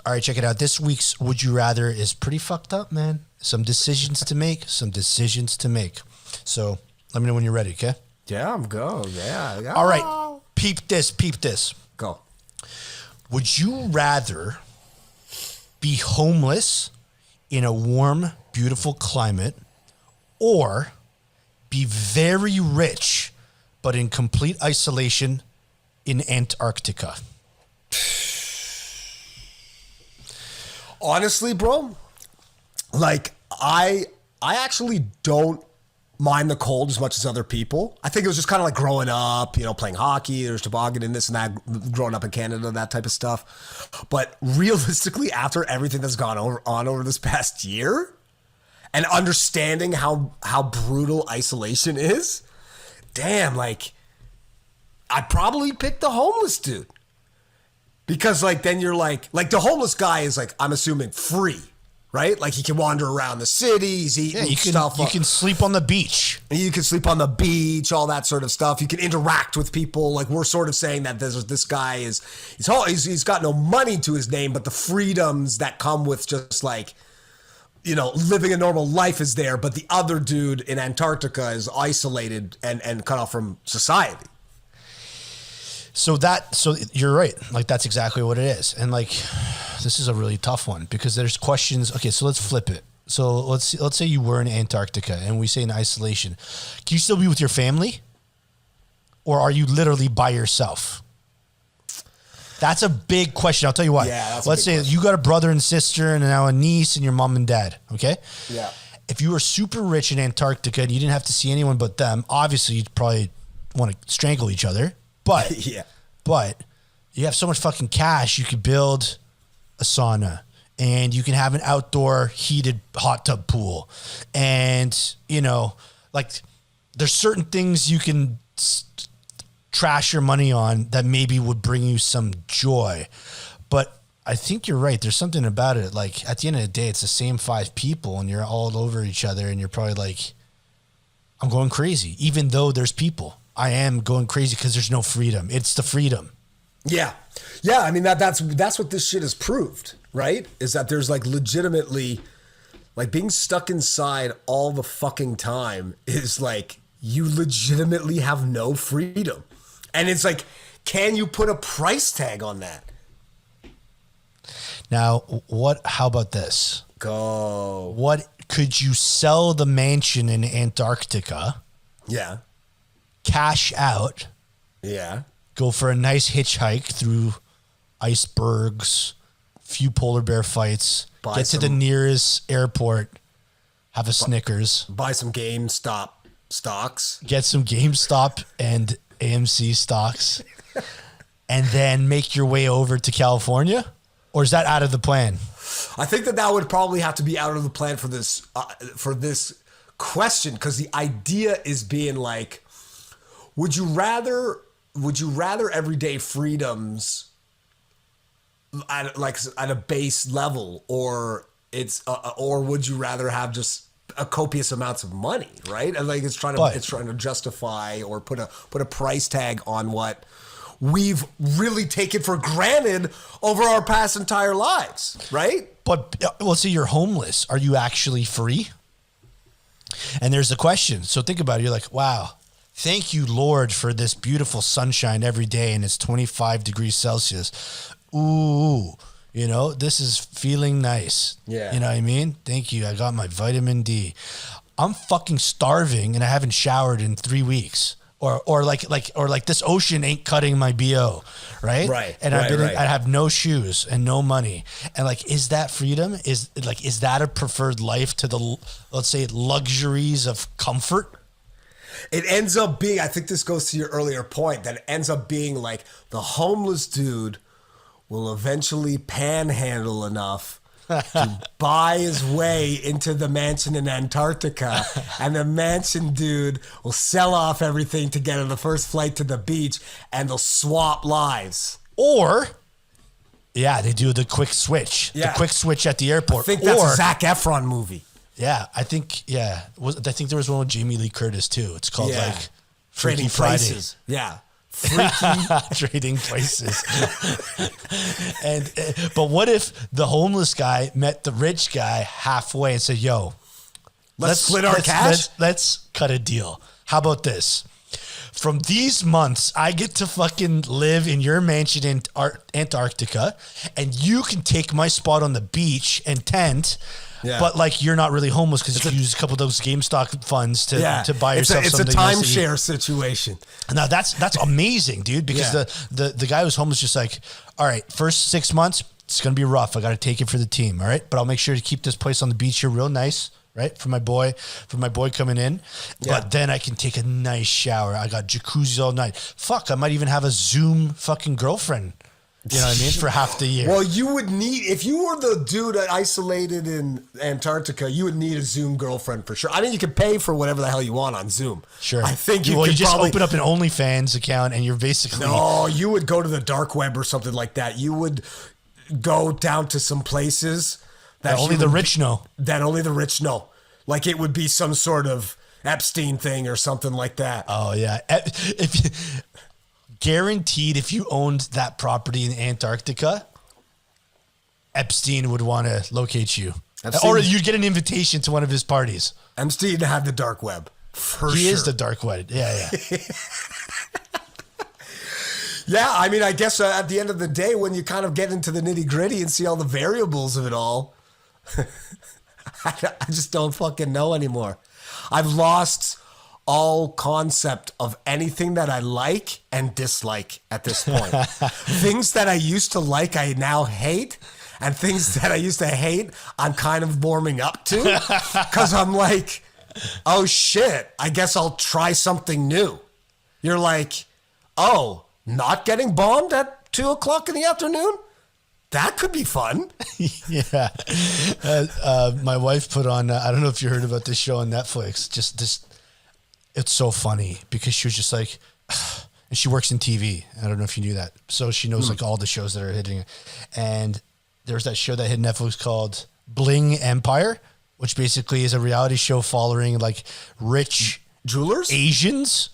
All right, check it out. This week's Would You Rather is pretty fucked up, man. Some decisions to make. So let me know when you're ready, okay? Yeah, I'm go. Yeah. All right. Peep this. Go. Would you rather be homeless in a warm, beautiful climate or be very rich but in complete isolation in Antarctica? Honestly, bro, like I actually don't mind the cold as much as other people. I think it was just kind of like growing up, playing hockey, there's toboggan and this and that, growing up in Canada, that type of stuff. But realistically, after everything that's gone on over this past year and understanding how brutal isolation is, damn, like I'd probably pick the homeless dude. Because then you're like the homeless guy is I'm assuming free, right? Like he can wander around the city, he's eating stuff. You can sleep on the beach. You can sleep on the beach, all that sort of stuff. You can interact with people. Like we're sort of saying that this guy he's got no money to his name, but the freedoms that come with just living a normal life is there. But the other dude in Antarctica is isolated and cut off from society. So you're right. That's exactly what it is. And this is a really tough one because there's questions. Okay, so let's flip it. So let's say you were in Antarctica and we say in isolation. Can you still be with your family? Or are you literally by yourself? That's a big question. I'll tell you why. Yeah, let's say you got a brother and sister and now a niece and your mom and dad. Okay? Yeah. If you were super rich in Antarctica and you didn't have to see anyone but them, obviously you'd probably want to strangle each other. But yeah. But you have so much fucking cash, you could build a sauna and you can have an outdoor heated hot tub pool. And, there's certain things you can trash your money on that maybe would bring you some joy. But I think you're right. There's something about it. At the end of the day, it's the same 5 people and you're all over each other and you're probably I'm going crazy, even though there's people. I am going crazy because there's no freedom. It's the freedom. Yeah. Yeah. I mean, that's what this shit has proved, right? Is that there's legitimately being stuck inside all the fucking time is you legitimately have no freedom. And it's can you put a price tag on that? Now, how about this? Go. What could you sell the mansion in Antarctica? Yeah. Cash out. Yeah. Go for a nice hitchhike through icebergs, few polar bear fights, get to the nearest airport, have a Snickers. Buy some GameStop stocks. Get some GameStop and AMC stocks. And then make your way over to California? Or is that out of the plan? I think that would probably have to be out of the plan for this question, because the idea is being would you rather everyday freedoms at a base level, or would you rather have just a copious amounts of money, right? And it's trying to justify or put a price tag on what we've really taken for granted over our past entire lives, right? But let's say you're homeless. Are you actually free? And there's the question. So think about it. You're like, wow, thank you, Lord, for this beautiful sunshine every day and it's 25 degrees Celsius. Ooh, this is feeling nice. Yeah. You know what I mean? Thank you. I got my vitamin D. I'm fucking starving and I haven't showered in 3 weeks. Or this ocean ain't cutting my BO, right? Right. And I have no shoes and no money. And is that freedom? Is that a preferred life to the, let's say, luxuries of comfort? It ends up being, I think this goes to your earlier point, that it ends up being the homeless dude will eventually panhandle enough to buy his way into the mansion in Antarctica, and the mansion dude will sell off everything to get on the first flight to the beach, and they'll swap lives. Or, yeah, they do the quick switch. Yeah. The quick switch at the airport. I think that's a Zac Efron movie. Yeah, I think there was one with Jamie Lee Curtis too. It's called Trading Freaky Friday. Places. Yeah. freaky. Trading places. But what if the homeless guy met the rich guy halfway and said, yo, let's split our cash? Let's cut a deal. How about this? From these months, I get to fucking live in your mansion in Antarctica, and you can take my spot on the beach and tent. Yeah. But like you're not really homeless because you use a couple of those GameStop funds to buy yourself something. It's a timeshare situation. Now that's amazing, dude. Because the guy who's homeless just like, all right, first 6 months it's gonna be rough. I got to take it for the team. All right, but I'll make sure to keep this place on the beach here real nice. Right, for my boy coming in, but then I can take a nice shower. I got jacuzzi all night. Fuck, I might even have a Zoom fucking girlfriend. You know what I mean? For half the year. Well, you would need, if you were the dude isolated in Antarctica, you would need a Zoom girlfriend for sure. I mean, you could pay for whatever the hell you want on Zoom. Sure. I think you just probably open up an OnlyFans account and you're basically. No, you would go to the dark web or something like that. You would go down to some places that only the rich know. That only the rich know. Like it would be some sort of Epstein thing or something like that. Oh yeah. Guaranteed if you owned that property in Antarctica, Epstein would want to locate you. Or you'd get an invitation to one of his parties. Epstein had the dark web. He is the dark web. Yeah. Yeah, I mean, I guess at the end of the day, when you kind of get into the nitty gritty and see all the variables of it all, I just don't fucking know anymore. I've lost all concept of anything that I like and dislike at this point. Things that I used to like, I now hate. And things that I used to hate, I'm kind of warming up to. Because I'm like, oh shit, I guess I'll try something new. You're like, oh, not getting bombed at 2 o'clock in the afternoon? That could be fun. Yeah. My wife put on, I don't know if you heard about this show on Netflix, just this. It's so funny because she was just like, and she works in TV. I don't know if you knew that. So she knows like all the shows that are hitting it. And there's that show that hit Netflix called Bling Empire, which basically is a reality show following like rich jewelers, Asians.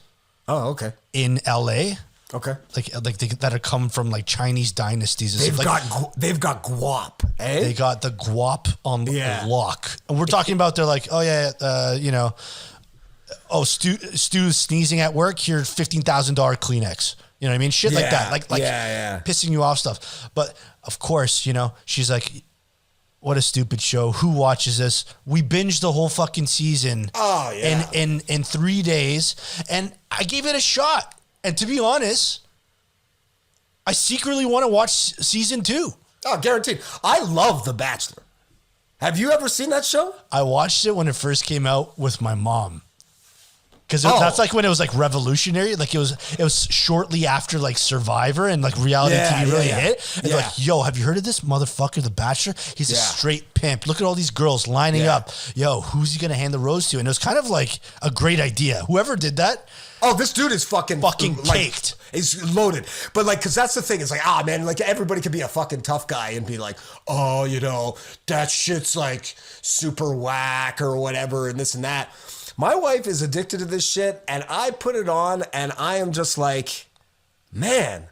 Oh, okay. In LA. Okay. That have come from like Chinese dynasties. They've got guap, eh? They got the guap on lock. And we're talking about they're like, oh yeah, you know, oh, Stu's sneezing at work. Here's $15,000 Kleenex. You know what I mean? Shit like that. Like pissing you off stuff. But of course, you know, she's like, what a stupid show. Who watches this? We binged the whole fucking season. Oh, yeah. In 3 days. And I gave it a shot. And to be honest, I secretly want to watch season 2. Oh, guaranteed. I love The Bachelor. Have you ever seen that show? I watched it when it first came out with my mom. Because that's like when it was like revolutionary. Like it was shortly after like Survivor and like reality TV really hit. And they're like, yo, have you heard of this motherfucker, The Bachelor? He's a straight pimp. Look at all these girls lining up. Yo, who's he going to hand the rose to? And it was kind of like a great idea. Whoever did that. Oh, this dude is fucking caked. He's loaded. But like, because that's the thing. It's like, man, like everybody could be a fucking tough guy and be like, oh, you know, that shit's like super whack or whatever and this and that. My wife is addicted to this shit, and I put it on, and I am just like, man,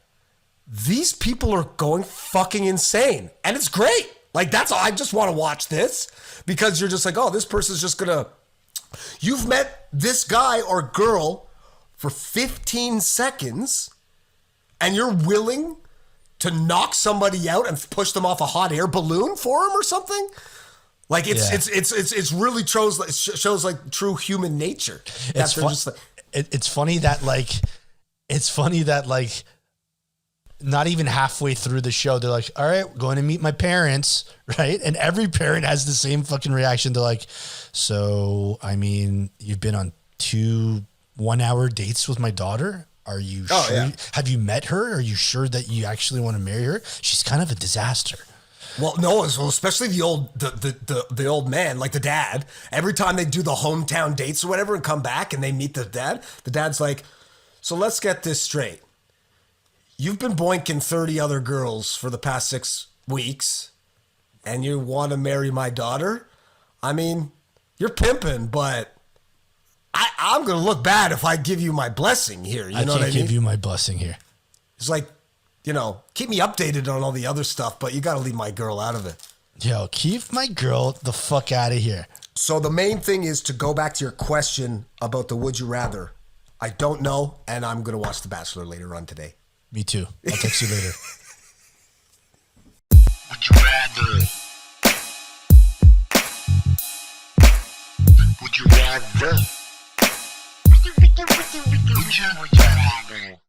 these people are going fucking insane. And it's great. Like, that's all. I just want to watch this because you're just like, oh, this person's just going to, you've met this guy or girl for 15 seconds, and you're willing to knock somebody out and push them off a hot air balloon for them or something? Like it's really shows like true human nature. It's funny that not even halfway through the show they're like, all right, we're going to meet my parents, right? And every parent has the same fucking reaction. They're like, so I mean, you've been on 2 1-hour dates with my daughter. Are you sure? Yeah. Have you met her? Are you sure that you actually want to marry her? She's kind of a disaster. Well, no, especially the old man, like the dad. Every time they do the hometown dates or whatever and come back and they meet the dad's like, so let's get this straight. You've been boinking 30 other girls for the past 6 weeks and you want to marry my daughter? I mean, you're pimping, but I'm gonna look bad if I give you my blessing here. You know what I mean? I can't give you my blessing here. It's like, keep me updated on all the other stuff, but you got to leave my girl out of it. Yo, keep my girl the fuck out of here. So the main thing is to go back to your question about the would you rather. I don't know, and I'm going to watch The Bachelor later on today. Me too. I'll text you later. Would you rather? Would you rather? Would you rather?